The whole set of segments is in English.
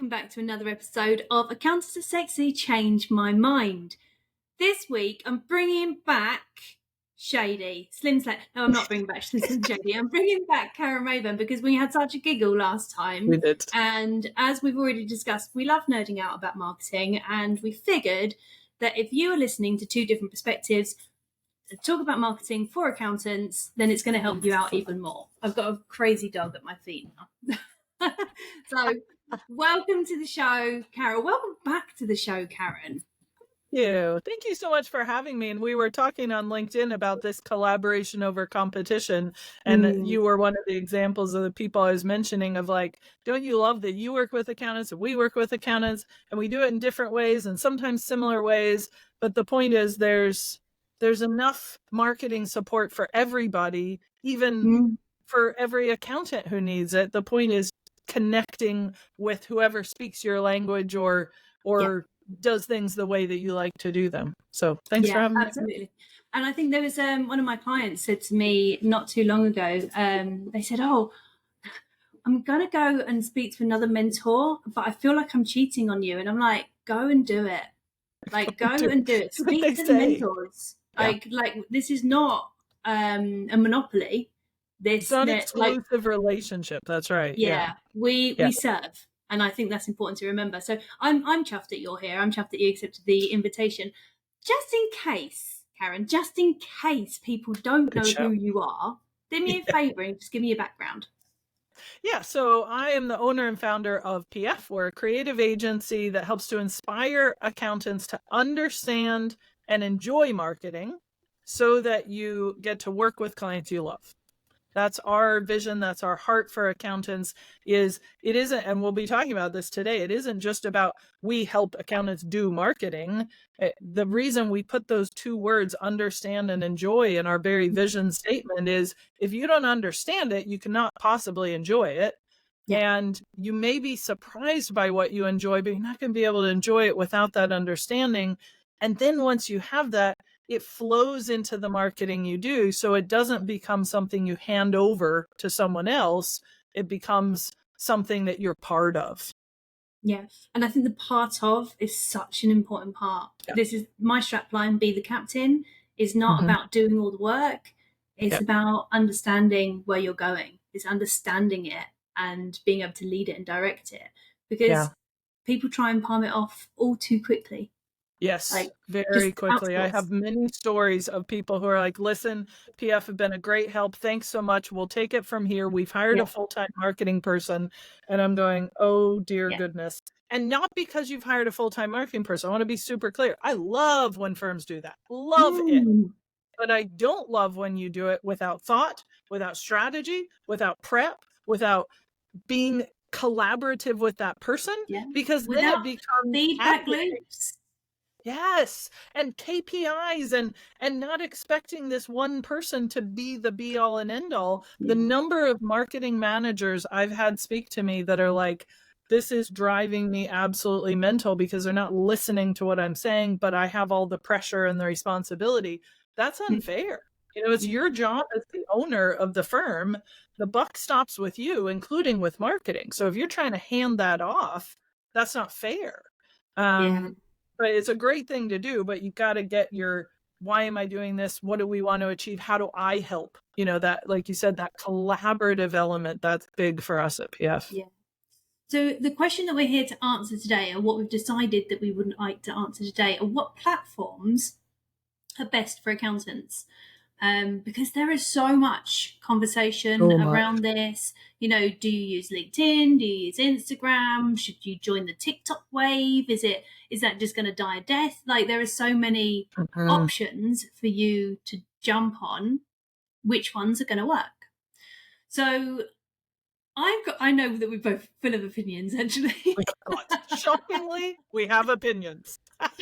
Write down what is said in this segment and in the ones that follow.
welcome back to another episode of Accountants Are Sexy, Change My Mind. This week, I'm bringing back Shady, Slim Slade. No, I'm not bringing back Slim Shady. I'm bringing back Karen Reyburn because we had such a giggle last time. We did. And as we've already discussed, we love nerding out about marketing, and we figured that if you are listening to two different perspectives to talk about marketing for accountants, then it's going to help you out even more. I've got a crazy dog at my feet now. So welcome to the show, Carol. Welcome back to the show, Karen. Thank you so much for having me. And we were talking on LinkedIn about this collaboration over competition. And you were one of the examples of the people I was mentioning of like, don't you love that you work with accountants and we work with accountants and we do it in different ways and sometimes similar ways. But the point is there's enough marketing support for everybody, even for every accountant who needs it. The point is connecting with whoever speaks your language or does things the way that you like to do them. So thanks for having me. Absolutely. And I think there was one of my clients said to me not too long ago, they said, oh, I'm going to go and speak to another mentor, but I feel like I'm cheating on you. And I'm like, go and do it. Like, go and do it. Speak to the mentors. Yeah. Like this is not a monopoly. It's not an exclusive relationship. That's right. Yeah. We serve. And I think that's important to remember. So I'm chuffed that you're here. I'm chuffed that you accepted the invitation. Just in case, Karen, just in case people don't know who you are, do me a favor and just give me a background. Yeah, so I am the owner and founder of PF. We're a creative agency that helps to inspire accountants to understand and enjoy marketing so that you get to work with clients you love. That's our vision. That's our heart for accountants. It isn't, and we'll be talking about this today, it isn't just about we help accountants do marketing. The reason we put those two words, understand and enjoy, in our very vision statement is if you don't understand it, you cannot possibly enjoy it. Yeah. And you may be surprised by what you enjoy, but you're not going to be able to enjoy it without that understanding. And then once you have that, it flows into the marketing you do. So it doesn't become something you hand over to someone else. It becomes something that you're part of. Yeah. And I think the part of is such an important part. Yeah. This is my strapline, be the captain, is not about doing all the work. It's about understanding where you're going. It's understanding it and being able to lead it and direct it. Because people try and palm it off all too quickly. Yes, very quickly. I have many stories of people who are like, listen, PF have been a great help. Thanks so much. We'll take it from here. We've hired a full-time marketing person. And I'm going, oh, dear goodness. And not because you've hired a full-time marketing person. I want to be super clear. I love when firms do that. Love it. But I don't love when you do it without thought, without strategy, without prep, without being collaborative with that person. Yeah. Because then it becomes feedback loops. Yes. And KPIs and not expecting this one person to be the be all and end all. The number of marketing managers I've had speak to me that are like, this is driving me absolutely mental because they're not listening to what I'm saying, but I have all the pressure and the responsibility. That's unfair. You know, it's your job as the owner of the firm. The buck stops with you, including with marketing. So if you're trying to hand that off, that's not fair. But it's a great thing to do, but you got to get your, why am I doing this? What do we want to achieve? How do I help? You know, that, like you said, that collaborative element, that's big for us at PF. Yeah. So the question that we're here to answer today, and what we've decided that we would like to answer today, are what platforms are best for accountants? Because there is so much conversation around this. You know, do you use LinkedIn? Do you use Instagram? Should you join the TikTok wave? Is that just going to die a death? Like, there are so many options for you to jump on. Which ones are going to work? So I know that we're both full of opinions, actually. Shockingly, we have opinions. But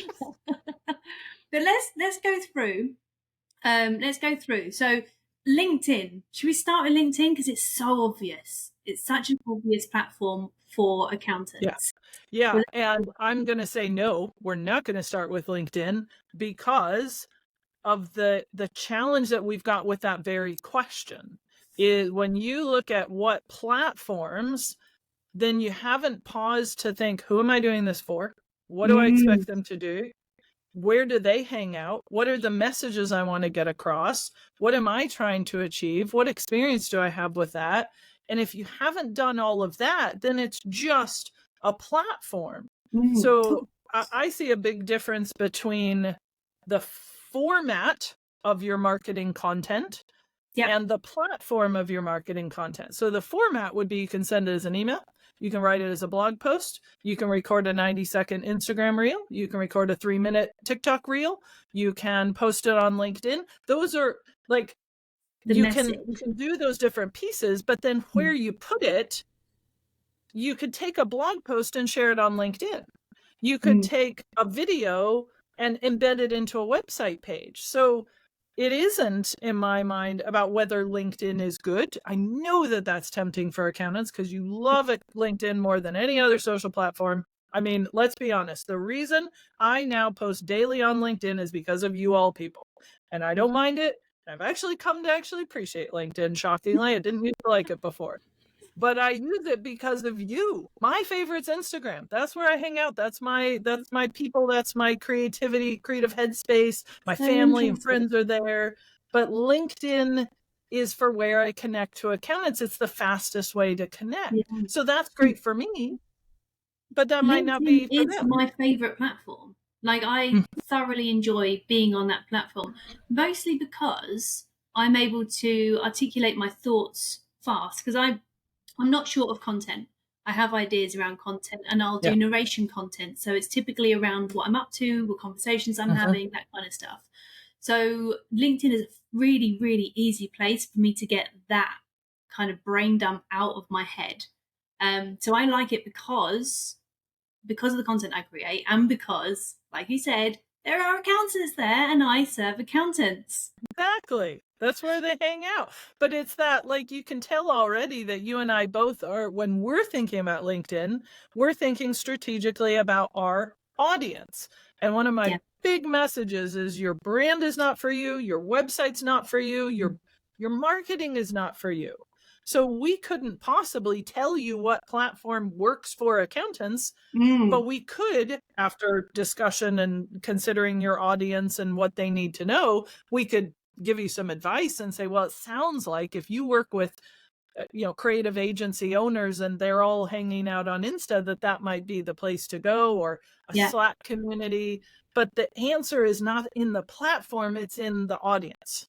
let's go through. So LinkedIn, should we start with LinkedIn? Because it's so obvious. It's such an obvious platform for accountants. Yeah. And I'm going to say, no, we're not going to start with LinkedIn because of the challenge that we've got with that very question is when you look at what platforms then you haven't paused to think, who am I doing this for? What do I expect them to do? Where do they hang out? What are the messages I want to get across? What am I trying to achieve? What experience do I have with that? And if you haven't done all of that, then it's just a platform. So I see a big difference between the format of your marketing content and the platform of your marketing content. So the format would be, you can send it as an email, you can write it as a blog post, you can record a 90-second Instagram reel, you can record a 3-minute TikTok reel, you can post it on LinkedIn. Those are like, you can do those different pieces, but then where you put it, you could take a blog post and share it on LinkedIn. You could take a video and embed it into a website page. So it isn't, in my mind, about whether LinkedIn is good. I know that that's tempting for accountants because you love LinkedIn more than any other social platform. I mean, let's be honest. The reason I now post daily on LinkedIn is because of you all people. And I don't mind it. I've actually come to appreciate LinkedIn, shockingly. I didn't used to like it before. But I use it because of you. My favorite's Instagram. That's where I hang out. That's my people. That's my creativity, creative headspace. My family and friends are there. But LinkedIn is for where I connect to accountants. It's the fastest way to connect. So that's great for me. But that might not be for them. It's my favorite platform. Like, I thoroughly enjoy being on that platform, mostly because I'm able to articulate my thoughts fast, because I'm not short of content. I have ideas around content, and I'll do narration content. So it's typically around what I'm up to, what conversations I'm having, that kind of stuff. So LinkedIn is a really, really easy place for me to get that kind of brain dump out of my head. So I like it because of the content I create, and because, like you said, there are accountants there and I serve accountants. Exactly. That's where they hang out. But it's that, like, you can tell already that you and I both are, when we're thinking about LinkedIn, we're thinking strategically about our audience. And one of my big messages is your brand is not for you, your website's not for you, your marketing is not for you. So we couldn't possibly tell you what platform works for accountants, but we could, after discussion and considering your audience and what they need to know, we could give you some advice and say, well, it sounds like if you work with creative agency owners and they're all hanging out on Insta, that might be the place to go, or a Slack community. But the answer is not in the platform, it's in the audience.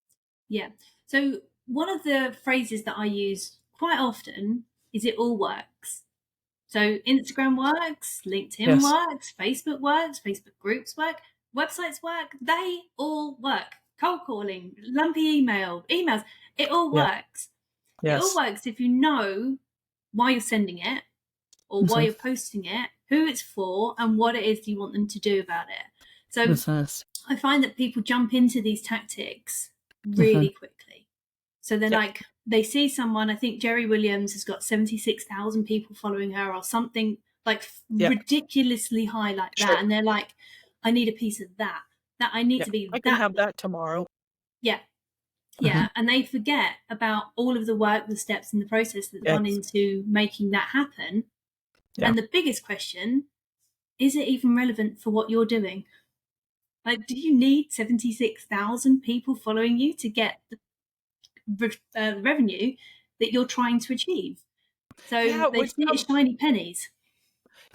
Yeah. So one of the phrases that I use quite often is it all works. So Instagram works, LinkedIn works, Facebook works, Facebook groups work, websites work, they all work. Cold calling, lumpy emails, it all works. It all works if you know why you're sending it, or why you're posting it, who it's for, and what it is you want them to do about it. So I find that people jump into these tactics really quickly. So they're like, they see someone, I think Jerry Williams has got 76,000 people following her or something like ridiculously high like that. And they're like, I need a piece of that. That I need to be. I can have that tomorrow. Yeah. And they forget about all of the work, the steps, and the process that's gone into making that happen. And the biggest question, is it even relevant for what you're doing? Like, do you need 76,000 people following you to get the revenue that you're trying to achieve? So they see it as shiny pennies.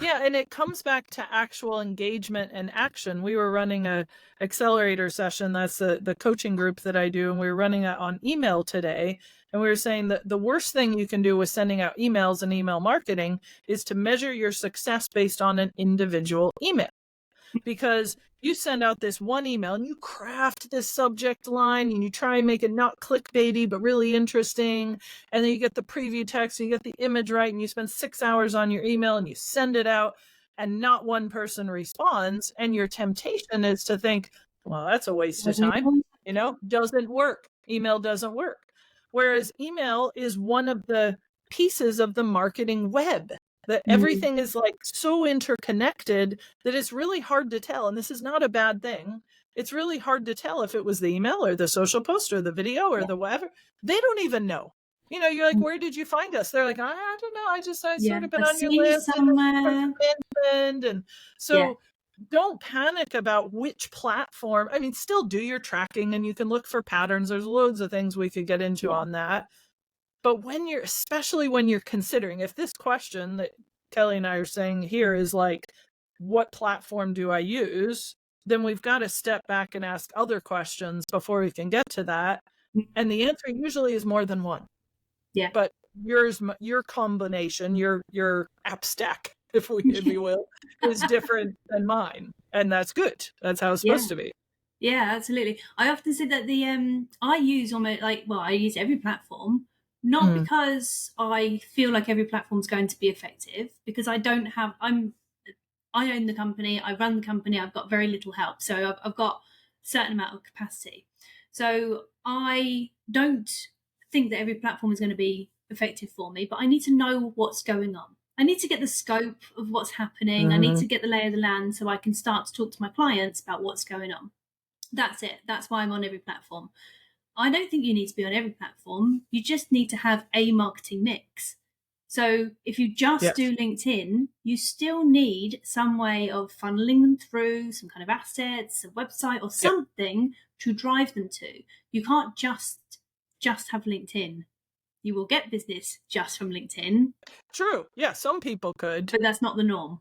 Yeah, and it comes back to actual engagement and action. We were running a accelerator session. That's the coaching group that I do, and we were running it on email today. And we were saying that the worst thing you can do with sending out emails and email marketing is to measure your success based on an individual email. Because you send out this one email and you craft this subject line and you try and make it not clickbaity, but really interesting. And then you get the preview text and you get the image right, and you spend 6 hours on your email and you send it out and not one person responds. And your temptation is to think, well, that's a waste of time. Doesn't work. Email doesn't work. Whereas email is one of the pieces of the marketing web. That everything is like so interconnected that it's really hard to tell. And this is not a bad thing. It's really hard to tell if it was the email or the social post or the video or the whatever. They don't even know. You know, you're like, where did you find us? They're like, I don't know. I sort Yeah, of been I've on your seen you list and somewhere. recommended. And Yeah, so don't panic about which platform. I mean, still do your tracking and you can look for patterns. There's loads of things we could get into yeah. on that. But especially when you're considering, if this question that Kelly and I are saying here is like, what platform do I use? Then we've got to step back and ask other questions before we can get to that. And the answer usually is more than one. Yeah. But your combination, your app stack, if you will, is different than mine. And that's good. That's how it's Yeah. supposed to be. Yeah, absolutely. I often say that I use almost I use every platform, not because I feel like every platform is going to be effective, because I own the company, I run the company, I've got very little help, so I've got a certain amount of capacity. So I don't think that every platform is going to be effective for me, but I need to know what's going on. I need to get the scope of what's happening. I need to get the lay of the land so I can start to talk to my clients about what's going on. That's it. That's why I'm on every platform. I don't think you need to be on every platform. You just need to have a marketing mix. So if you just do LinkedIn, you still need some way of funneling them through, some kind of assets, a website or something to drive them to. You can't just have LinkedIn. You will get business just from LinkedIn. True. Yeah, some people could. But that's not the norm.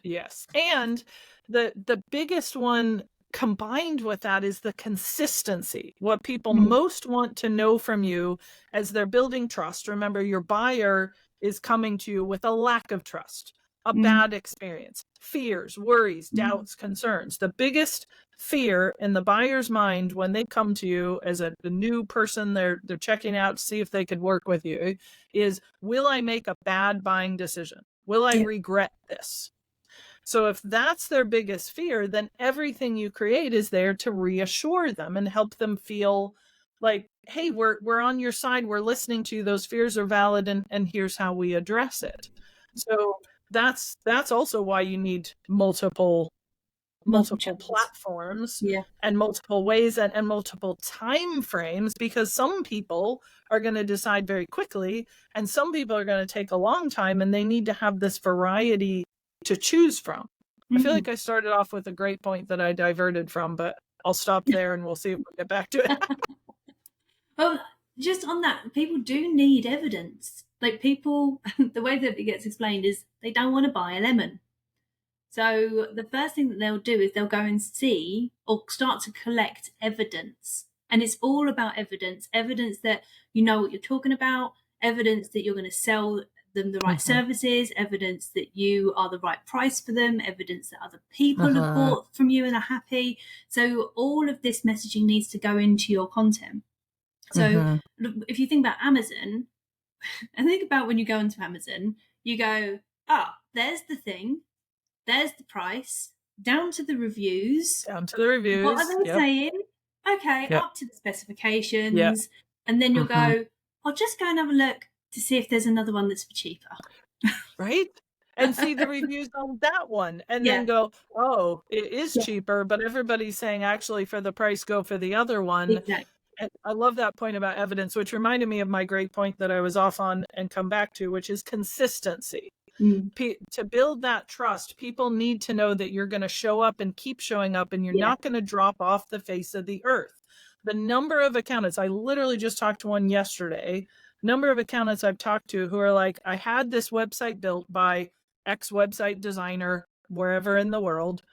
Yes. And the biggest one combined with that is the consistency. What people most want to know from you as they're building trust. Remember, your buyer is coming to you with a lack of trust, a bad experience, fears, worries, doubts, concerns. The biggest fear in the buyer's mind when they come to you as a new person they're checking out to see if they could work with you is, will I make a bad buying decision? Will I regret this? So if that's their biggest fear, then everything you create is there to reassure them and help them feel like, hey, we're on your side, we're listening to you, those fears are valid, and here's how we address it. So that's also why you need multiple platforms and multiple ways and multiple time frames, because some people are going to decide very quickly and some people are going to take a long time, and they need to have this variety to choose from. I feel like I started off with a great point that I diverted from, but I'll stop there and we'll see if we get back to it. Well, just on that, people do need evidence. Like people, the way that it gets explained is they don't want to buy a lemon. So the first thing that they'll do is they'll go and see or start to collect evidence. And it's all about evidence that you know what you're talking about, evidence that you're going to sell them the right services, evidence that you are the right price for them, evidence that other people have bought from you and are happy. So all of this messaging needs to go into your content. So if you think about Amazon, and think about when you go into Amazon, you go, there's the thing, there's the price, down to the reviews. What are they saying? Okay, up to the specifications. And then you'll go, I'll just go and have a look to see if there's another one that's for cheaper. Right? And see the reviews on that one and then go, oh, it is cheaper, but everybody's saying actually for the price, go for the other one. Exactly. And I love that point about evidence, which reminded me of my great point that I was off on and come back to, which is consistency. To build that trust, people need to know that you're going to show up and keep showing up, and you're not going to drop off the face of the earth. The number of accountants, I literally just talked to one yesterday, number of accountants I've talked to who are like, I had this website built by X website designer, wherever in the world.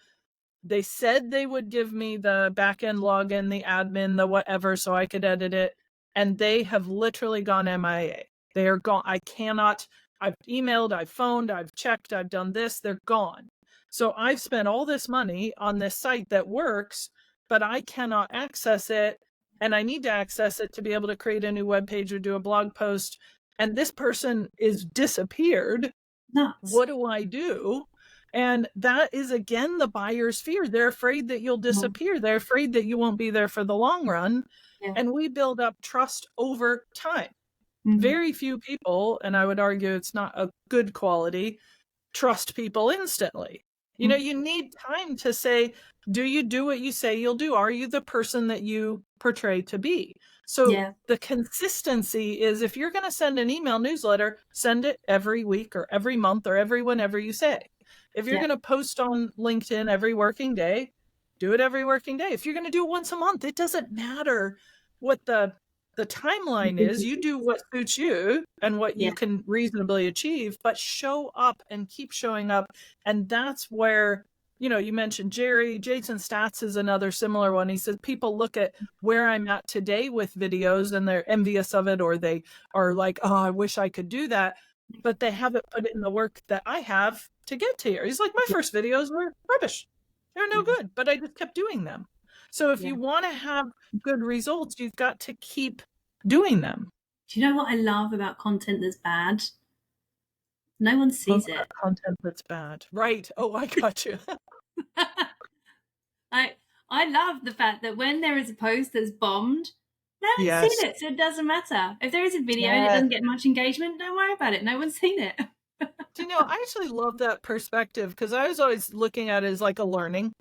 They said they would give me the backend login, the admin, the whatever, so I could edit it. And they have literally gone MIA. They are gone. I cannot, I've emailed, I've phoned, I've checked, I've done this, they're gone. So I've spent all this money on this site that works, but I cannot access it. And I need to access it to be able to create a new web page or do a blog post. And this person is disappeared. Nuts. What do I do? And that is, again, the buyer's fear. They're afraid that you'll disappear. They're afraid that you won't be there for the long run. And we build up trust over time. Very few people, and I would argue it's not a good quality, trust people instantly. You know, you need time to say, do you do what you say you'll do? Are you the person that you portray to be? So the consistency is, if you're going to send an email newsletter, send it every week or every month or whenever you say. If you're going to post on LinkedIn every working day, do it every working day. If you're going to do it once a month, it doesn't matter what the timeline is. You do what suits you and what you can reasonably achieve, but show up and keep showing up. And that's where, you mentioned Jason Stats is another similar one. He says people look at where I'm at today with videos and they're envious of it, or they are like, oh, I wish I could do that, but they haven't put it in the work that I have to get to here. He's like, my first videos were rubbish. They're no good, but I just kept doing them. So if you want to have good results, you've got to keep doing them. Do you know what I love about content that's bad? No one sees it. Content that's bad. Right. Oh, I got you. I love the fact that when there is a post that's bombed, no one's seen it, so it doesn't matter. If there is a video and it doesn't get much engagement, don't worry about it. No one's seen it. I actually love that perspective, because I was always looking at it as like a learning.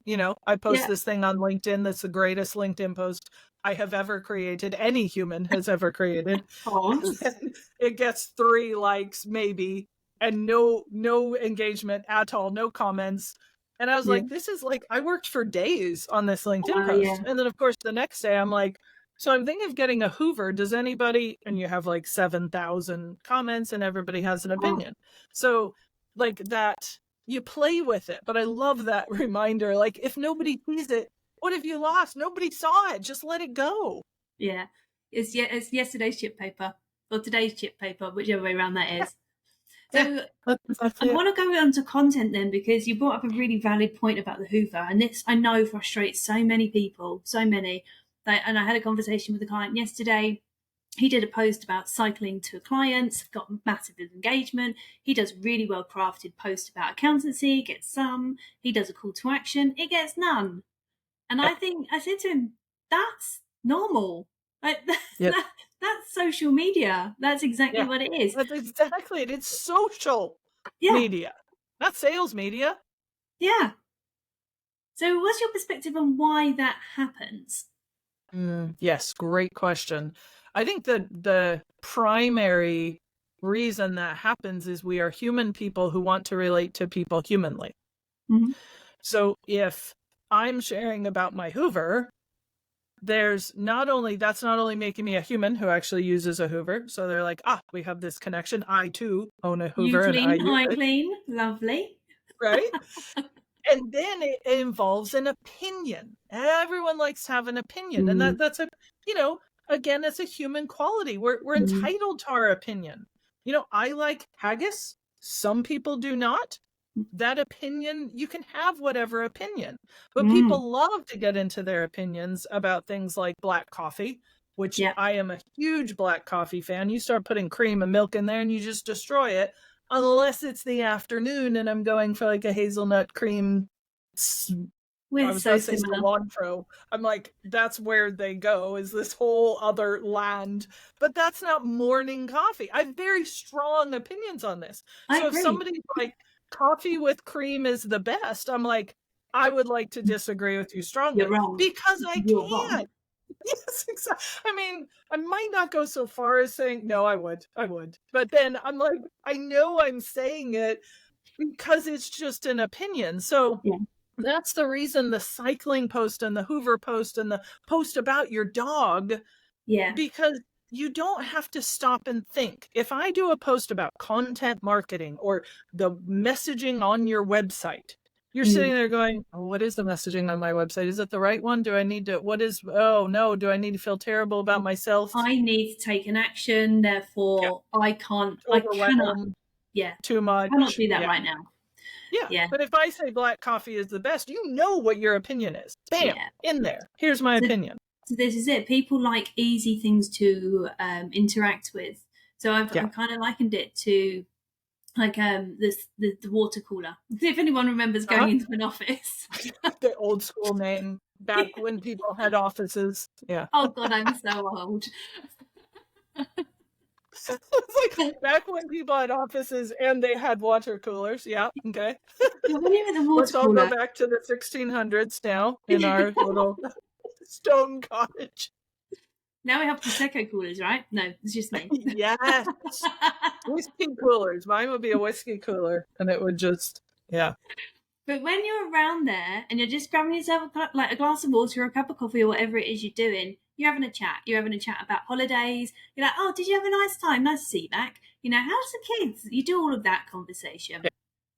I post this thing on LinkedIn that's the greatest LinkedIn post I have ever created, any human has ever created. It gets 3 likes maybe, and no engagement at all, no comments. And I was like, this is like, I worked for days on this LinkedIn post. And then of course the next day I'm like, so I'm thinking of getting a Hoover. Does anybody, and you have like 7,000 comments and everybody has an opinion. So like that, you play with it. But I love that reminder. Like, if nobody sees it, what have you lost? Nobody saw it. Just let it go. Yeah. It's yesterday's chip paper, or today's chip paper, whichever way around that is. So I want to go on to content then, because you brought up a really valid point about the Hoover. And this, I know, frustrates so many people, so many. And I had a conversation with a client yesterday. He did a post about cycling to clients, got massive engagement. He does really well crafted post about accountancy, gets some. He does a call to action, it gets none. And I said to him, that's normal. That's social media. That's exactly what it is. That's exactly it. It's social media, not sales media. Yeah. So what's your perspective on why that happens? Yes, great question. I think that the primary reason that happens is we are human people who want to relate to people humanly. Mm-hmm. So if I'm sharing about my Hoover, that's not only making me a human who actually uses a Hoover. So they're like, we have this connection. I too own a Hoover. I clean. Lovely. Right? And then it involves an opinion. Everyone likes to have an opinion. And that's again, it's a human quality. We're entitled to our opinion. I like haggis. Some people do not. That opinion, you can have whatever opinion. But people love to get into their opinions about things like black coffee, which I am a huge black coffee fan. You start putting cream and milk in there and you just destroy it. Unless it's the afternoon and I'm going for like a hazelnut cream. We're so similar. Cilantro. I'm like, that's where they go, is this whole other land. But that's not morning coffee. I have very strong opinions on this. So if somebody's like, coffee with cream is the best, I'm like, I would like to disagree with you strongly. You're wrong. Because I can't. Yes, exactly. I mean, I might not go so far as saying, no, I would. But then I'm like, I know I'm saying it because it's just an opinion. So that's the reason the cycling post and the Hoover post and the post about your dog. Yeah. Because you don't have to stop and think. If I do a post about content marketing or the messaging on your website, you're sitting there going, what is the messaging on my website? Is it the right one? Do I need to, do I need to feel terrible about myself? I need to take an action. Therefore, I cannot. Too much. I cannot do that right now. Yeah. But if I say black coffee is the best, you know what your opinion is. Bam, in there. Here's my opinion. So this is it. People like easy things to interact with. So I've kind of likened it to like the water cooler. If anyone remembers going into an office. The old school name, back when people had offices. Yeah. Oh God, I'm so old. It's like back when people had offices and they had water coolers. Yeah. Okay. Let's all go back to the 1600s now in our little stone cottage. Now we have Prosecco coolers, right? No, it's just me. Yes. Whiskey coolers. Mine would be a whiskey cooler, and it would just, yeah. But when you're around there and you're just grabbing yourself like a glass of water or a cup of coffee or whatever it is you're doing, you're having a chat. You're having a chat about holidays. You're like, oh, did you have a nice time? Nice to see you back. You know, how's the kids? You do all of that conversation.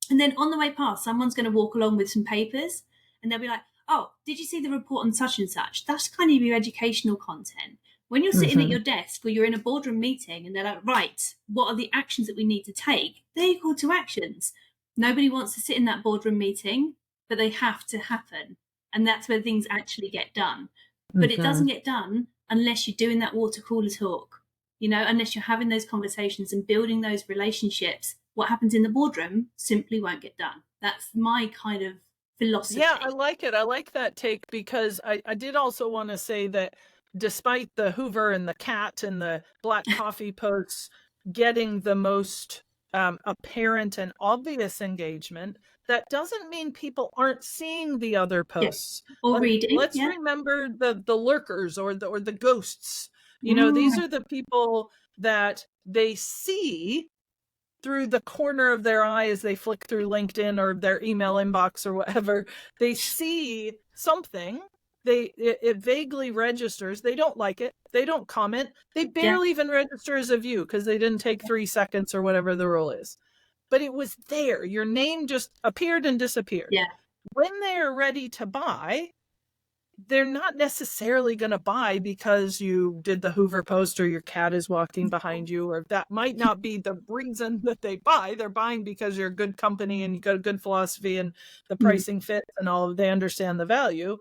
And then on the way past, someone's going to walk along with some papers and they'll be like, oh, did you see the report on such and such? That's kind of your educational content. When you're sitting at your desk or you're in a boardroom meeting and they're like, right, what are the actions that we need to take? They're your call to actions. Nobody wants to sit in that boardroom meeting, but they have to happen. And that's where things actually get done. But it doesn't get done unless you're doing that water cooler talk, you know, unless you're having those conversations and building those relationships. What happens in the boardroom simply won't get done. That's my kind of philosophy. Yeah, I like it. I like that take, because I did also want to say that despite the Hoover and the cat and the black coffee posts getting the most apparent and obvious engagement, that doesn't mean people aren't seeing the other posts. Or reading. Let's remember the lurkers or the ghosts. You know, these are the people that they see through the corner of their eye as they flick through LinkedIn or their email inbox or whatever. They see something. It vaguely registers. They don't like it. They don't comment. They barely even register as a view because they didn't take 3 seconds or whatever the rule is. But it was there. Your name just appeared and disappeared. Yeah. When they're ready to buy, they're not necessarily going to buy because you did the Hoover post or your cat is walking behind you, or that might not be the reason that they buy. They're buying because you're a good company and you got a good philosophy and the pricing fits and all. They understand the value.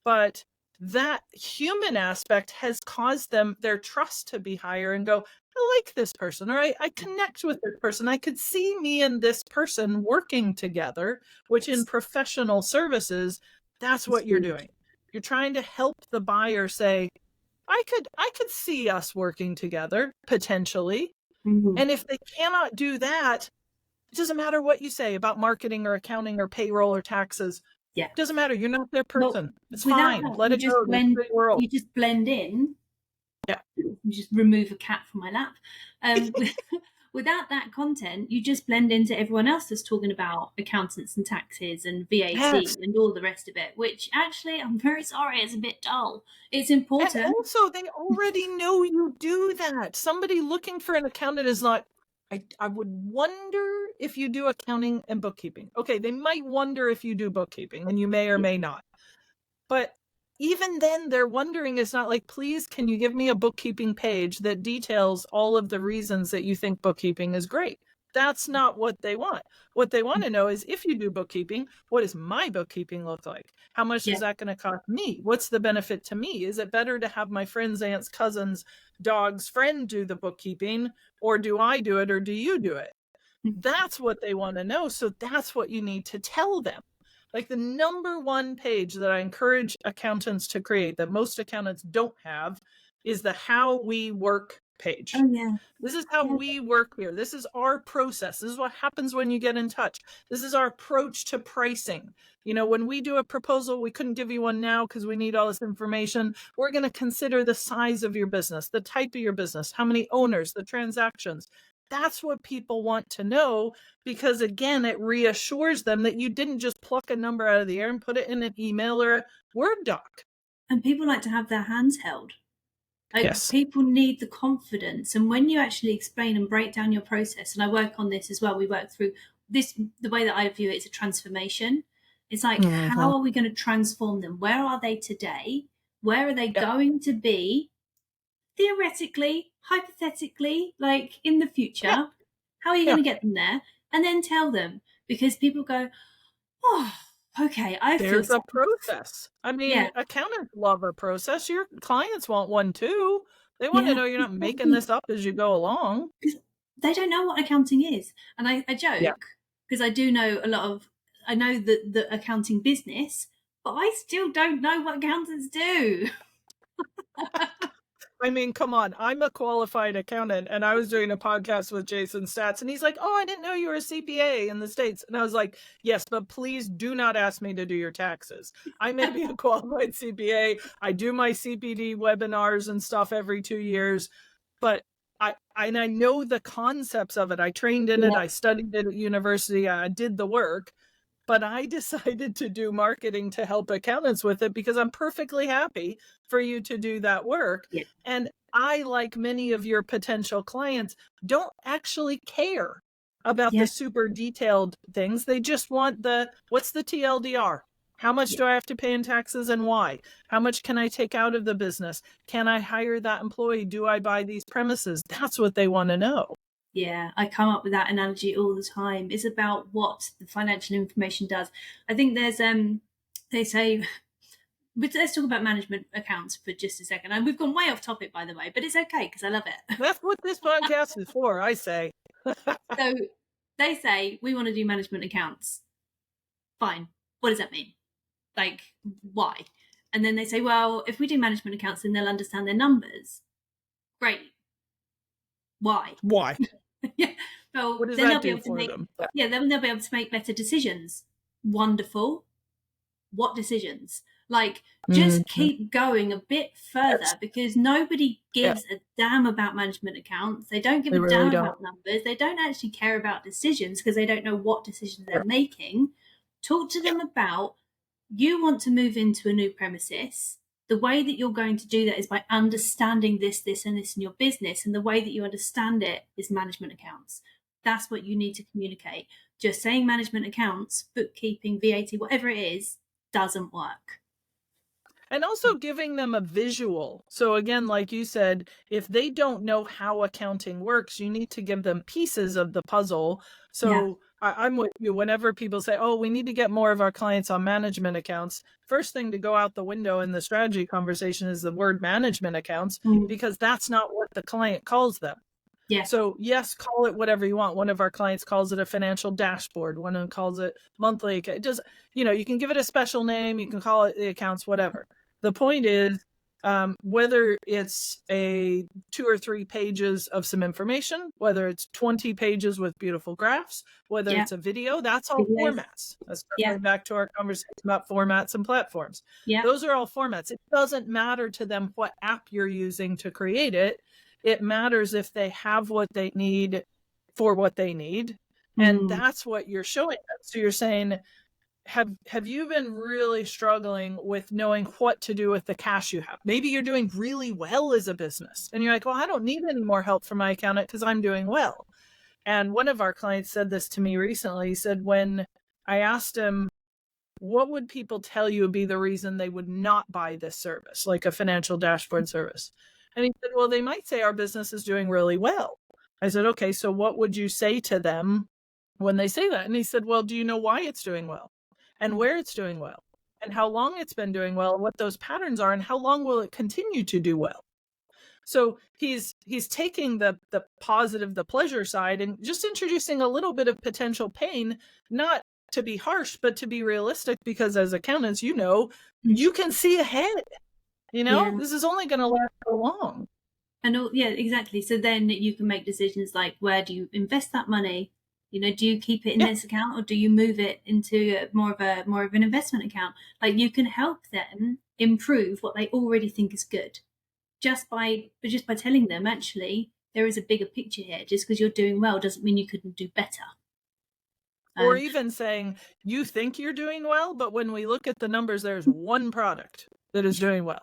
But that human aspect has caused them, their trust to be higher and go, I like this person, or I connect with this person. I could see me and this person working together, which in professional services, that's what you're doing. You're trying to help the buyer say, I could see us working together potentially. And if they cannot do that, it doesn't matter what you say about marketing or accounting or payroll or taxes. Yeah. It doesn't matter. You're not their person. It's fine. That, Let it go. You just blend in. Yeah. You just remove a cat from my lap. Without that content, you just blend into everyone else that's talking about accountants and taxes and VAT and all the rest of it, which actually, I'm very sorry, it's a bit dull. It's important. And also, they already know you do that. Somebody looking for an accountant is not, I would wonder if you do accounting and bookkeeping. Okay, they might wonder if you do bookkeeping, and you may or may not. But even then, they're wondering, is not like, please, can you give me a bookkeeping page that details all of the reasons that you think bookkeeping is great? That's not what they want. What they want to know is, if you do bookkeeping, what does my bookkeeping look like? How much is that going to cost me? What's the benefit to me? Is it better to have my friend's aunt's cousin's dog's friend do the bookkeeping, or do I do it, or do you do it? That's what they want to know. So that's what you need to tell them. Like the number one page that I encourage accountants to create that most accountants don't have is the how we work page. Oh, yeah. This is how we work here. This is our process. This is what happens when you get in touch. This is our approach to pricing. You know, when we do a proposal, we couldn't give you one now because we need all this information. We're going to consider the size of your business, the type of your business, how many owners, the transactions. That's what people want to know, because again, it reassures them that you didn't just pluck a number out of the air and put it in an email or a Word doc. And people like to have their hands held. People need the confidence. And when you actually explain and break down your process, and I work on this as well, we work through this, the way that I view it is a transformation. It's like, how are we going to transform them? Where are they today? Where are they going to be? Theoretically, hypothetically, like in the future, how are you going to get them there? And then tell them, because people go, oh, okay, there's a process. I mean, accountants love a process. Your clients want one too. They want to know you're not making this up as you go along. They don't know what accounting is. And I joke, because I do know I know the accounting business, but I still don't know what accountants do. I mean, come on. I'm a qualified accountant, and I was doing a podcast with Jason Stats, and he's like, "Oh, I didn't know you were a CPA in the States." And I was like, "Yes, but please do not ask me to do your taxes. I may be a qualified CPA. I do my CPD webinars and stuff every 2 years, but I know the concepts of it. I trained in it. I studied it at university. I did the work." But I decided to do marketing to help accountants with it because I'm perfectly happy for you to do that work. Yeah. And I, like many of your potential clients, don't actually care about the super detailed things. They just want what's the TLDR? How much do I have to pay in taxes and why? How much can I take out of the business? Can I hire that employee? Do I buy these premises? That's what they want to know. Yeah, I come up with that analogy all the time. It's about what the financial information does. I think there's they say, but let's talk about management accounts for just a second. And we've gone way off topic, by the way, but it's okay because I love it. That's what this podcast is for, I say. So they say we want to do management accounts. Fine. What does that mean? Like, why? And then they say, well, if we do management accounts, then they'll understand their numbers. Great. Why? Why? Yeah. Well, what does then that they'll be do able to for make, them? yeah, then they'll be able to make better decisions. Wonderful. What decisions? Like, just keep going a bit further because nobody gives a damn about management accounts. They don't give a damn about numbers. They don't actually care about decisions because they don't know what decisions they're making. Talk to them about, you want to move into a new premises. The way that you're going to do that is by understanding this, this, and this in your business. And the way that you understand it is management accounts. That's what you need to communicate. Just saying management accounts, bookkeeping, VAT, whatever it is, doesn't work. And also giving them a visual. So again, like you said, if they don't know how accounting works, you need to give them pieces of the puzzle. So I'm with you. Whenever people say, oh, we need to get more of our clients on management accounts, first thing to go out the window in the strategy conversation is the word management accounts, because that's not what the client calls them. Yeah. So yes, call it whatever you want. One of our clients calls it a financial dashboard. One of them calls it monthly. It does, you can give it a special name. You can call it the accounts, whatever. The point is, whether it's 2 or 3 pages of some information, whether it's 20 pages with beautiful graphs, whether it's a video, that's all formats. Let's go back to our conversation about formats and platforms. Those are all formats. It doesn't matter to them what app you're using to create it. It matters if they have what they need for what they need. And that's what you're showing them. So you're saying, have you been really struggling with knowing what to do with the cash you have? Maybe you're doing really well as a business and you're like, well, I don't need any more help from my accountant because I'm doing well. And one of our clients said this to me recently. He said, when I asked him, what would people tell you would be the reason they would not buy this service, like a financial dashboard service? And he said, well, they might say our business is doing really well. I said, okay, so what would you say to them when they say that? And he said, well, do you know why it's doing well and where it's doing well and how long it's been doing well and what those patterns are and how long will it continue to do well? So he's taking the positive, the pleasure side and just introducing a little bit of potential pain, not to be harsh, but to be realistic, because as accountants, you can see ahead. This is only going to last so long. And exactly. So then you can make decisions like, where do you invest that money? Do you keep it in this account or do you move it into more of an investment account? Like, you can help them improve what they already think is good just by telling them, actually, there is a bigger picture here. Just because you're doing well doesn't mean you couldn't do better. Or even saying, you think you're doing well, but when we look at the numbers, there's one product that is doing well.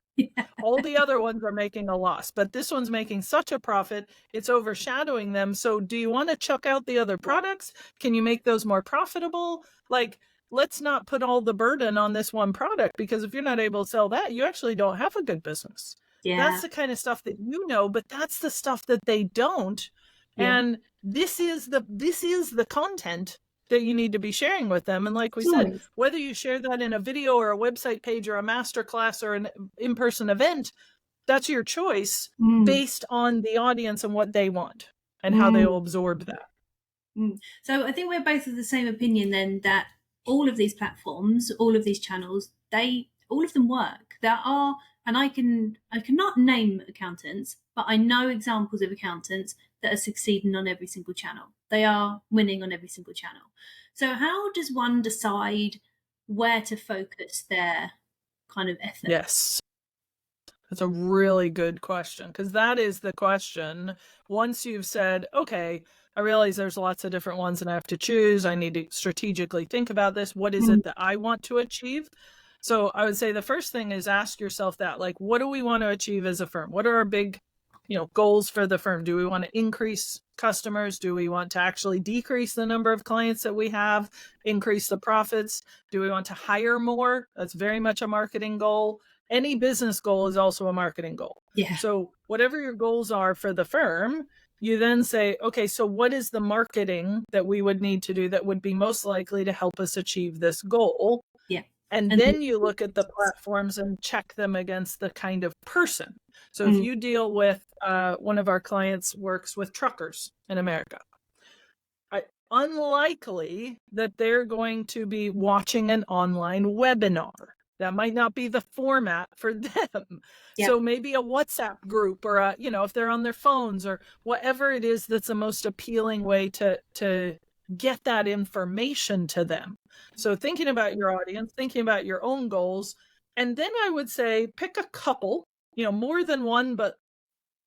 All the other ones are making a loss, but this one's making such a profit, it's overshadowing them. So do you want to chuck out the other products? Can you make those more profitable? Like, let's not put all the burden on this one product, because if you're not able to sell that, you actually don't have a good business. That's the kind of stuff that but that's the stuff that they don't. And this is the content that you need to be sharing with them. And like we said, whether you share that in a video or a website page or a masterclass or an in-person event, that's your choice based on the audience and what they want and how they will absorb that. So I think we're both of the same opinion then, that all of these platforms, all of these channels, all of them work. There are And I cannot name accountants, but I know examples of accountants that are succeeding on every single channel. They are winning on every single channel. So how does one decide where to focus their kind of effort? Yes. That's a really good question, because that is the question. Once you've said, okay, I realize there's lots of different ones and I have to choose, I need to strategically think about this. What is it that I want to achieve? So I would say the first thing is ask yourself that, like, what do we want to achieve as a firm? What are our big, goals for the firm? Do we want to increase customers? Do we want to actually decrease the number of clients that we have, increase the profits? Do we want to hire more? That's very much a marketing goal. Any business goal is also a marketing goal. Yeah. So whatever your goals are for the firm, you then say, okay, so what is the marketing that we would need to do that would be most likely to help us achieve this goal? Yeah. And then you look at the platforms and check them against the kind of person. So if you deal with one of our clients works with truckers in America, unlikely that they're going to be watching an online webinar. That might not be the format for them. Yep. So maybe a WhatsApp group, or if they're on their phones, or whatever it is that's the most appealing way to get that information to them. So thinking about your audience, thinking about your own goals, and then I would say pick a couple, more than one, but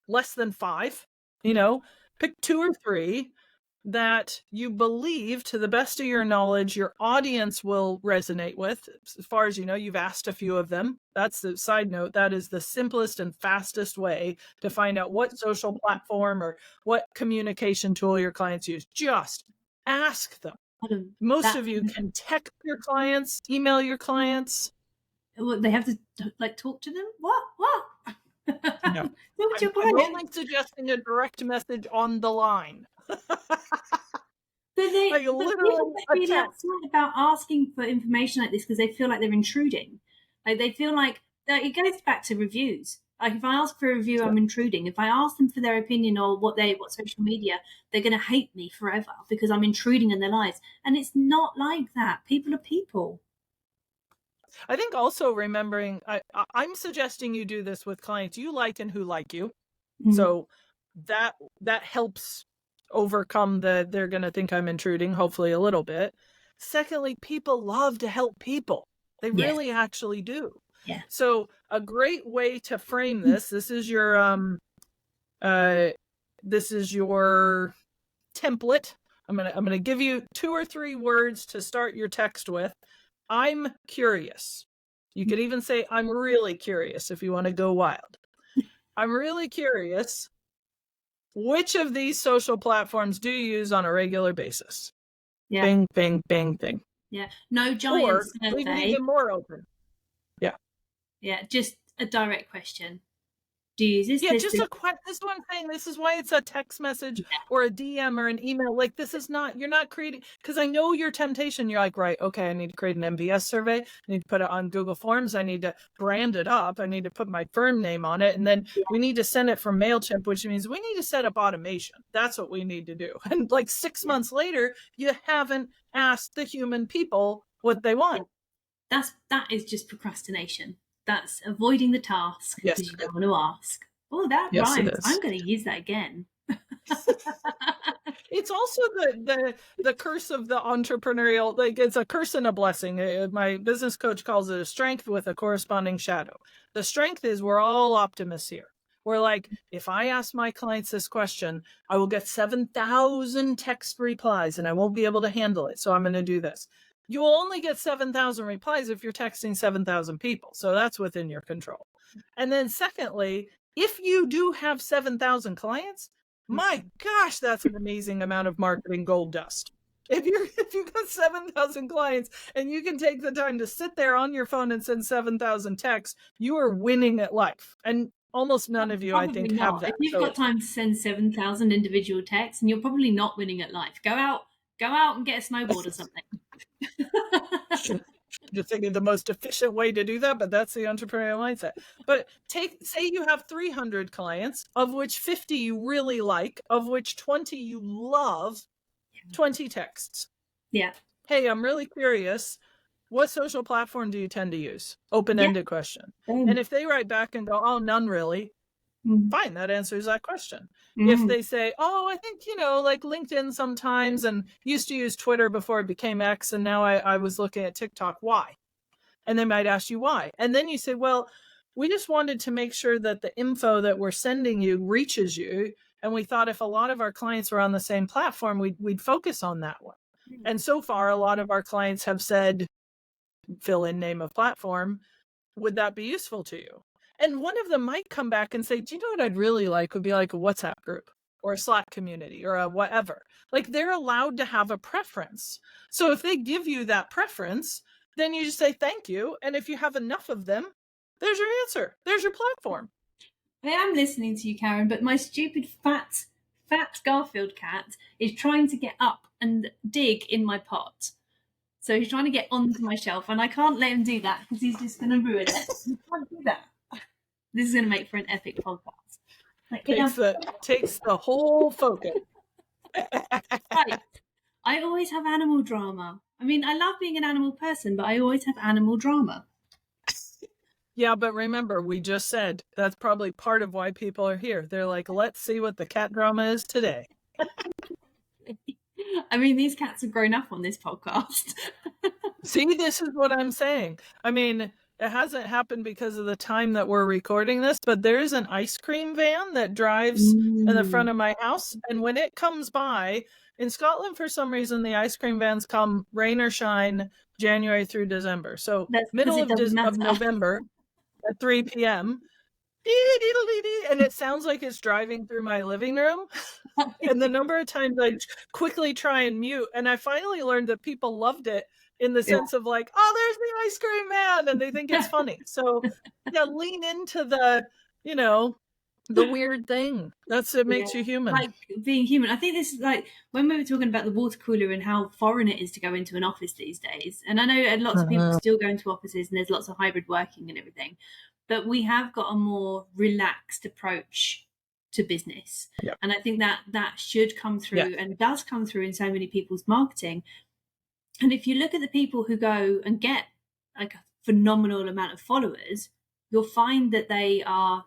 less than 5, pick 2 or 3 that you believe, to the best of your knowledge, your audience will resonate with. As far as you know, you've asked a few of them. That's the side note. That is the simplest and fastest way to find out what social platform or what communication tool your clients use. Just ask them. Most of you can text your clients, email your clients. They have to talk to them? What? No. I'm only suggesting a direct message on the line. But people get really upset about asking for information like this because they feel like they're intruding. Like they feel like it goes back to reviews. Like if I ask for a review, I'm intruding. If I ask them for their opinion or what social media, they're going to hate me forever because I'm intruding in their lives. And it's not like that. People are people. I think also remembering, I'm suggesting you do this with clients you like and who like you. So that helps overcome they're going to think I'm intruding, hopefully a little bit. Secondly, people love to help people. They really actually do. Yeah. So a great way to frame this is your template. I'm going to give you 2 or 3 words to start your text with. I'm curious. You could even say I'm really curious if you want to go wild. I'm really curious. Which of these social platforms do you use on a regular basis? Yeah. Bing, bing, bing, bing. Yeah. No giant survey. Leave it even more open. Yeah. Yeah. Just a direct question. Do you use this? Yeah, this is what I'm saying. This is why it's a text message or a DM or an email. Like this is not, you're not creating, because I know your temptation. You're like, right, okay, I need to create an MVS survey. I need to put it on Google Forms. I need to brand it up. I need to put my firm name on it. And then we need to send it from MailChimp, which means we need to set up automation. That's what we need to do. And like 6 months later, you haven't asked the human people what they want. That is just procrastination. That's avoiding the task because you don't want to ask. Oh, that rhymes. I'm going to use that again. It's also the curse of the entrepreneurial, like it's a curse and a blessing. My business coach calls it a strength with a corresponding shadow. The strength is we're all optimists here. We're like, if I ask my clients this question, I will get 7,000 text replies and I won't be able to handle it. So I'm going to do this. You will only get 7,000 replies if you're texting 7,000 people. So that's within your control. And then secondly, if you do have 7,000 clients, my gosh, that's an amazing amount of marketing gold dust. If you got 7,000 clients and you can take the time to sit there on your phone and send 7,000 texts, you are winning at life. And almost none of you, probably I think, not. Have that. If you've got time to send 7,000 individual texts, and you're probably not winning at life. Go out and get a snowboard or something. Just thinking the most efficient way to do that, but that's the entrepreneurial mindset. But say you have 300 clients, of which 50 you really like, of which 20 you love, 20 texts. Yeah. Hey, I'm really curious. what social platform do you tend to use? Open-ended question. Same. And if they write back and go, oh, none really, Mm. fine, that answers that question. Mm. If they say, oh, I think, like LinkedIn sometimes, and used to use Twitter before it became X, and now I was looking at TikTok, why? And they might ask you why. And then you say, well, we just wanted to make sure that the info that we're sending you reaches you. And we thought if a lot of our clients were on the same platform, we'd focus on that one. And so far, a lot of our clients have said, fill in name of platform, would that be useful to you? And one of them might come back and say, do you know what I'd really like would be like a WhatsApp group or a Slack community or a whatever. Like, they're allowed to have a preference. So if they give you that preference, then you just say thank you. And if you have enough of them, there's your answer. There's your platform. I am listening to you, Karen, but my stupid fat Garfield cat is trying to get up and dig in my pot. So he's trying to get onto my shelf, and I can't let him do that because he's just going to ruin it. You can't do that. This is going to make for an epic podcast. Like, takes the whole focus. Right. I always have animal drama. I mean, I love being an animal person, but I always have animal drama. Yeah, but remember, we just said that's probably part of why people are here. They're like, let's see what the cat drama is today. I mean, these cats have grown up on this podcast. See, this is what I'm saying. I mean, it hasn't happened because of the time that we're recording this, but there is an ice cream van that drives in the front of my house. And when it comes by, in Scotland, for some reason, the ice cream vans come rain or shine January through December. So middle of November at 3 p.m., and it sounds like it's driving through my living room. And the number of times I quickly try and mute, and I finally learned that people loved it in the sense of like, oh, there's the ice cream man, and they think it's funny. So yeah, lean into the weird thing. That's what makes you human. Like being human. I think this is like when we were talking about the water cooler and how foreign it is to go into an office these days. And I know lots of people still go into offices and there's lots of hybrid working and everything. But we have got a more relaxed approach to business. Yeah. And I think that should come through and does come through in so many people's marketing. And if you look at the people who go and get like a phenomenal amount of followers, you'll find that they are,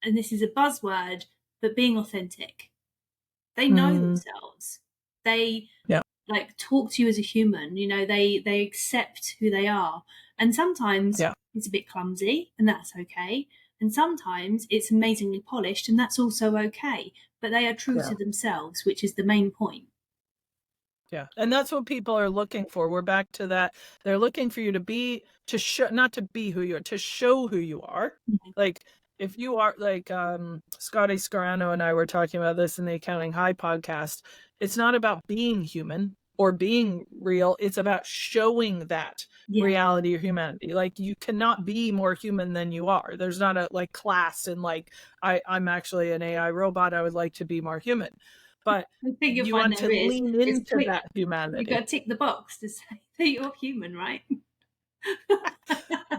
and this is a buzzword, but being authentic. They know themselves. They like talk to you as a human, they accept who they are. And sometimes it's a bit clumsy, and that's okay. And sometimes it's amazingly polished, and that's also okay. But they are true to themselves, which is the main point. Yeah. And that's what people are looking for. We're back to that. They're looking for you to show, not to be who you are, to show who you are. Mm-hmm. Like, if you are like Scotty Scarano and I were talking about this in the Accounting High podcast, it's not about being human or being real. It's about showing that reality or humanity. Like, you cannot be more human than you are. There's not a like class and like, I'm actually an AI robot. I would like to be more human. But you want to lean into that humanity. You've got to tick the box to say that you're human, right?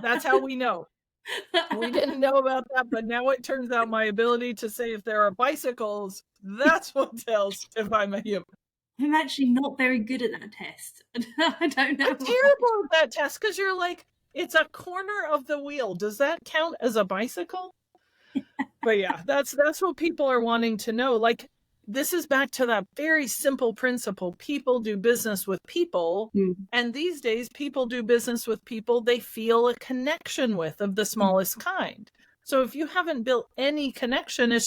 That's how we know. We didn't know about that, but now it turns out my ability to say if there are bicycles, that's what tells if I'm a human. I'm actually not very good at that test. I don't know. I'm terrible at that test because you're like, it's a corner of the wheel. Does that count as a bicycle? But yeah, that's what people are wanting to know. Like, this is back to that very simple principle. People do business with people. And these days, people do business with people they feel a connection with of the smallest kind. So if you haven't built any connection,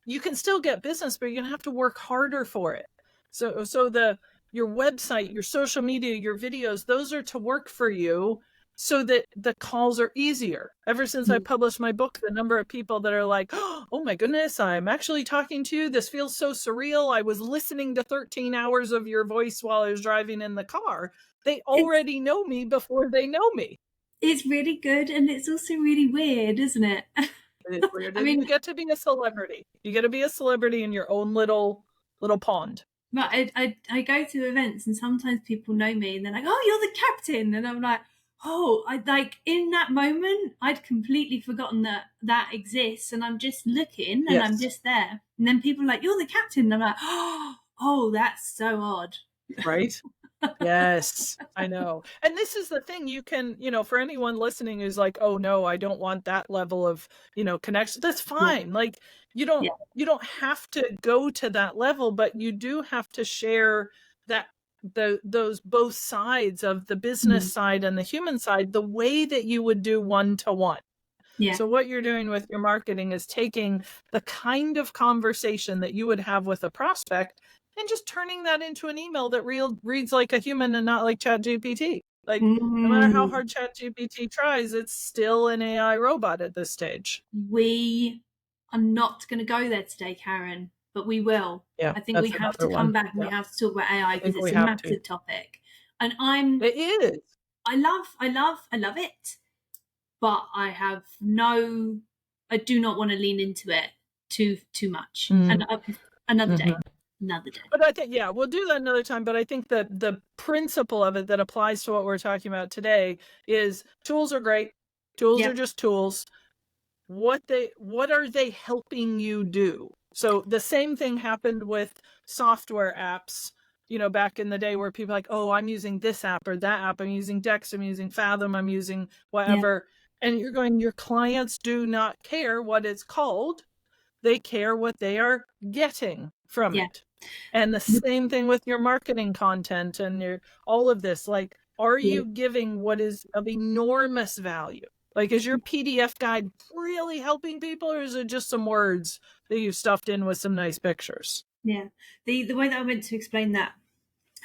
you can still get business, but you're going to have to work harder for it. So your website, your social media, your videos, those are to work for you so that the calls are easier. Ever since I published my book, the number of people that are like, oh my goodness, I'm actually talking to you. This feels so surreal. I was listening to 13 hours of your voice while I was driving in the car. They already know me before they know me. It's really good. And it's also really weird, isn't it? It is weird. I mean, you get to be a celebrity. You get to be a celebrity in your own little pond. But I go to events and sometimes people know me and they're like, oh, you're the captain. And I'm like, oh, I like in that moment, I'd completely forgotten that exists, and I'm just looking and I'm just there. And then people are like, you're the captain. And I'm like, oh, that's so odd. Right? Yes, I know. And this is the thing, you can, for anyone listening who's like, "Oh no, I don't want that level of, connection." That's Yeah, fine. Like you don't have to go to that level, but you do have to share that those both sides of the business mm, side and the human side the way that you would do one to one. yeah, So what you're doing with your marketing is taking the kind of conversation that you would have with a prospect and just turning that into an email that reads like a human and not like ChatGPT. Like, no matter how mm. hard ChatGPT tries, it's still an AI robot at this stage. We are not going to go there today, Karen, but we will. Yeah, I think we that's have to another come one. back and we Yeah, have to talk about AI I because think it's we a have to. massive topic. And It is. I love it, but I do not want to lean into it too much. Mm-hmm. And another Mm-hmm. day, another day. But I think, yeah, we'll do that another time. But I think that the principle of it that applies to what we're talking about today is tools are great. Tools are Yep, just tools. What are they helping you do? So the same thing happened with software apps, back in the day, where people are like, "Oh, I'm using this app or that app, I'm using Dex, I'm using Fathom, I'm using yeah, whatever." And you're going, your clients do not care what it's called, they care what they are getting from yeah, it. And the same thing with your marketing content and your all of this. Like, are yeah. you giving what is of enormous value? Like, is your PDF guide really helping people, or is it just some words that you stuffed in with some nice pictures? Yeah. The way that I went to explain that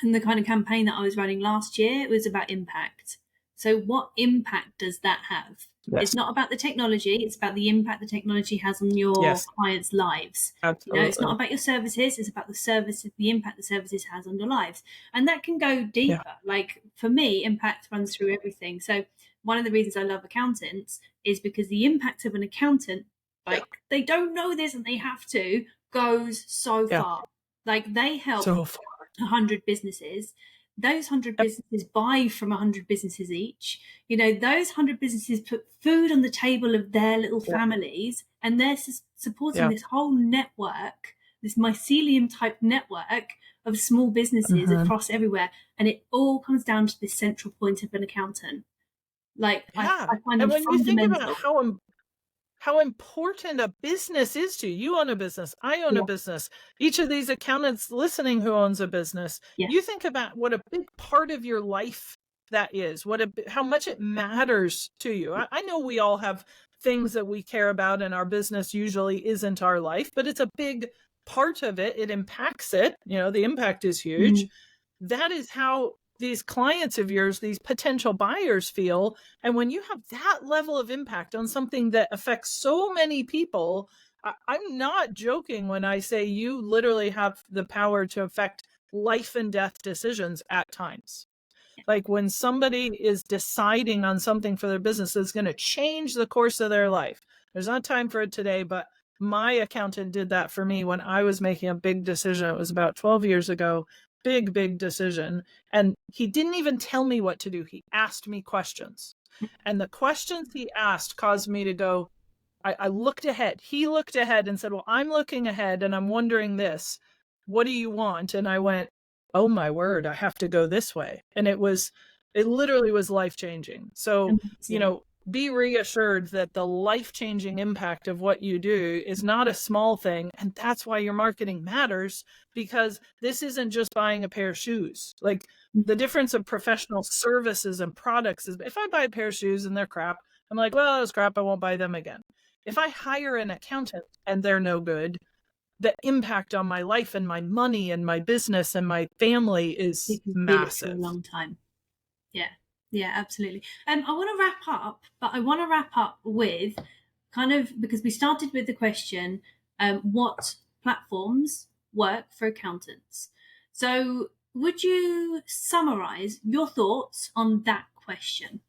and the kind of campaign that I was running last year was about impact. So what impact does that have? It's Yes. not about the technology, it's about the impact the technology has on your Yes, clients' lives. It's not absolutely. about your services, it's about the impact the services has on your lives. And that can go Yeah. deeper. Like for me, impact runs through everything. So one of the reasons I love accountants is because the impact of an accountant, Yeah. like they don't know this and they have to, goes so Yeah. far. Like they help So far. 100 businesses. Those 100 Yep. businesses buy from 100 businesses each. Those 100 businesses put food on the table of their little Yeah. families, and they're supporting Yeah. this whole network, this mycelium type network of small businesses Mm-hmm. across everywhere. And it all comes down to this central point of an accountant. Like, Yeah. I find them And when you think about fundamental. how important a business is to you. You own a business. I own a Yeah, business. Each of these accountants listening who owns a business, yeah, you think about what a big part of your life that is, how much it matters to you. I know we all have things that we care about, and our business usually isn't our life, but it's a big part of it. It impacts it. The impact is huge. mm, That is how these clients of yours, these potential buyers, feel. And when you have that level of impact on something that affects so many people, I'm not joking when I say you literally have the power to affect life and death decisions at times. Like, when somebody is deciding on something for their business that's going to change the course of their life. There's not time for it today, but my accountant did that for me when I was making a big decision. It was about 12 years ago. Big decision. And he didn't even tell me what to do. He asked me questions. And the questions he asked caused me to go, I looked ahead. He looked ahead and said, "Well, I'm looking ahead and I'm wondering this. What do you want?" And I went, "Oh my word, I have to go this way." And it literally was life changing. So, amazing. be reassured that the life changing impact of what you do is not a small thing. And that's why your marketing matters, because this isn't just buying a pair of shoes. Like, the difference of professional services and products is, if I buy a pair of shoes and they're crap, I'm like, "Well, it's crap, I won't buy them again." If I hire an accountant and they're no good, the impact on my life and my money and my business and my family You is can feel it for a massive. long time. Yeah, yeah, absolutely. I want to wrap up, but I want to wrap up with kind of, because we started with the question, what platforms work for accountants? So, would you summarize your thoughts on that question?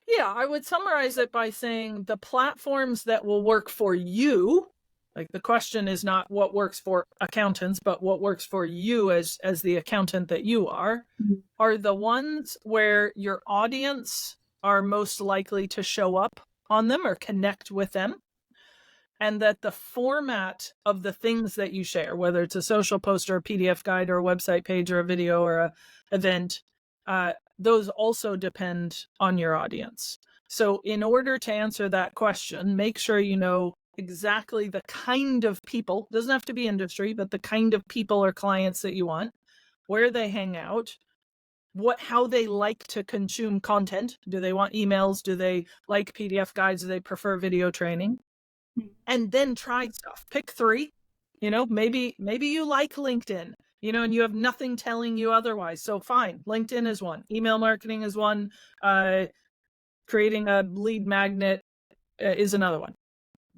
Yeah, I would summarize it by saying the platforms that will work for you, like, the question is not what works for accountants, but what works for you as the accountant that you Mhm. are the ones where your audience are most likely to show up on them or connect with them. and that the format of the things that you share, whether it's a social post or a PDF guide or a website page or a video or a event, those also depend on your audience. So in order to answer that question, make sure you know exactly the kind of people, doesn't have to be industry, but the kind of people or clients that you want, where they hang out, how they like to consume content. Do they want emails? Do they like PDF guides? Do they prefer video training? And then try stuff. Pick 3. Maybe you like LinkedIn, and you have nothing telling you otherwise. So fine, LinkedIn is one. Email marketing is one. Creating a lead magnet is another one.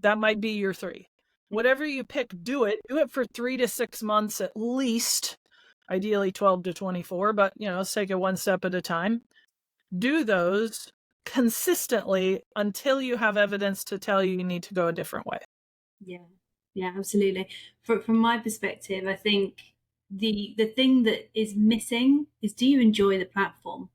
That might be your 3. Whatever you pick, do it for 3 to 6 months at least, ideally 12 to 24, but let's take it one step at a time. Do those consistently until you have evidence to tell you need to go a different way. Yeah, absolutely. From my perspective, I think the thing that is missing is, do you enjoy the platform?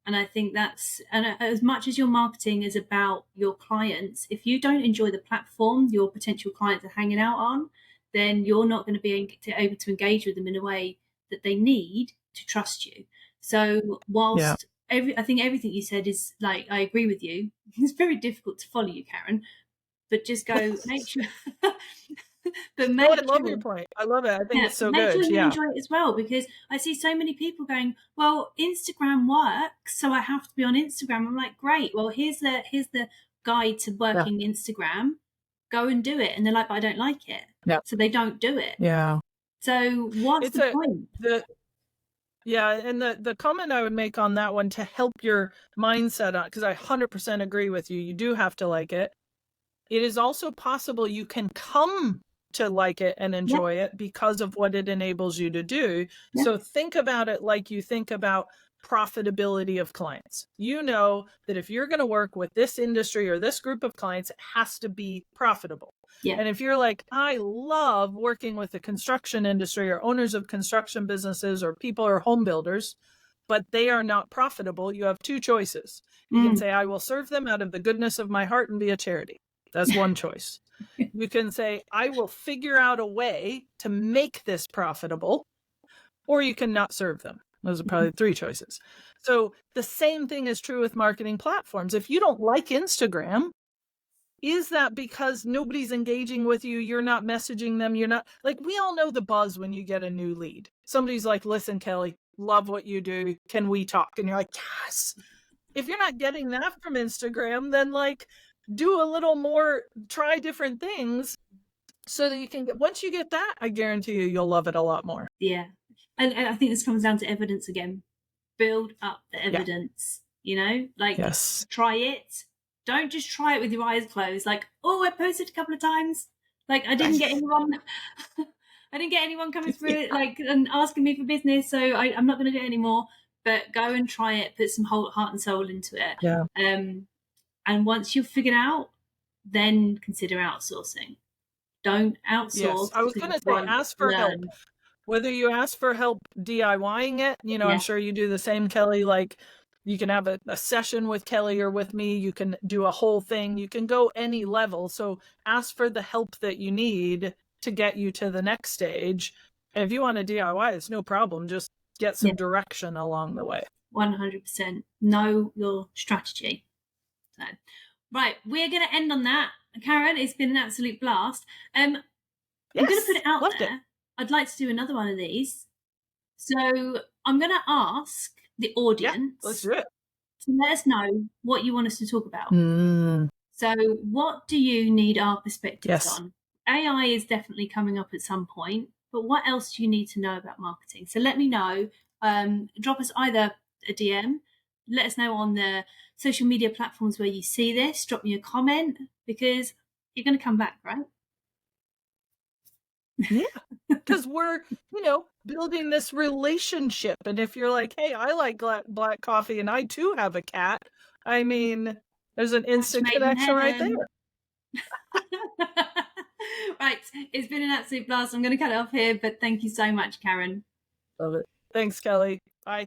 And I think and as much as your marketing is about your clients, if you don't enjoy the platform your potential clients are hanging out on, then you're not going to be able to engage with them in a way that they need to trust you. So whilst I think everything you said is, like, I agree with you. It's very difficult to follow you, Karen, but just go make sure. But I love your point. I love it. I think it's so make good. sure you enjoy it as well, because I see so many people going, well, Instagram works, so I have to be on Instagram. I'm like, great. Well, here's the guide to working Instagram. Go and do it. And they're like, but I don't like it. So they don't do it. So what's the point? And the comment I would make on that one, to help your mindset on, because I 100% agree with you, you do have to like it. It is also possible you can come to like it and enjoy it because of what it enables you to do. So think about it like you think about profitability of clients. You know that if you're going to work with this industry or this group of clients, it has to be profitable. And if you're like, I love working with the construction industry or owners of construction businesses or people or home builders, but they are not profitable, you have 2 choices. You can say, I will serve them out of the goodness of my heart and be a charity. That's one choice. You can say, I will figure out a way to make this profitable, or you can not serve them. Those are probably 3 choices. So the same thing is true with marketing platforms. If you don't like Instagram, is that because nobody's engaging with you? You're not messaging them. You're not, like, we all know the buzz when you get a new lead. Somebody's like, listen, Kelly, love what you do. Can we talk? And you're like, yes. If you're not getting that from Instagram, then do a little more, try different things so that you can get, once you get that, I guarantee you'll love it a lot more. Yeah. And I think this comes down to evidence again. Build up the evidence, try it. Don't just try it with your eyes closed. Like, oh, I posted a couple of times. Like, I didn't get anyone. I didn't get anyone coming through it, and asking me for business. So I'm not going to do it anymore. But go and try it. Put some whole heart and soul into it. And once you've figured out, then consider outsourcing. Don't outsource. Yes, I was going to say, ask for help. Whether you ask for help DIYing it, I'm sure you do the same, Kelly. Like, you can have a session with Kelly or with me. You can do a whole thing. You can go any level. So ask for the help that you need to get you to the next stage. And if you want to DIY, it's no problem. Just get some direction along the way. 100%. Know your strategy. So, right, we're going to end on that. Karen, it's been an absolute blast. I'm going to put it out there. I'd like to do another one of these. So I'm going to ask the audience. Let's do it. To let us know what you want us to talk about. So what do you need our perspectives on? AI is definitely coming up at some point, but what else do you need to know about marketing? So let me know. Drop us either a DM, let us know on the social media platforms where you see this, drop me a comment, because you're going to come back, right? Yeah, because we're, building this relationship. And if you're like, hey, I like black coffee and I too have a cat, I mean, there's an instant connection right there. Right, it's been an absolute blast. I'm going to cut it off here, but thank you so much, Karen. Love it. Thanks, Kelly. Bye.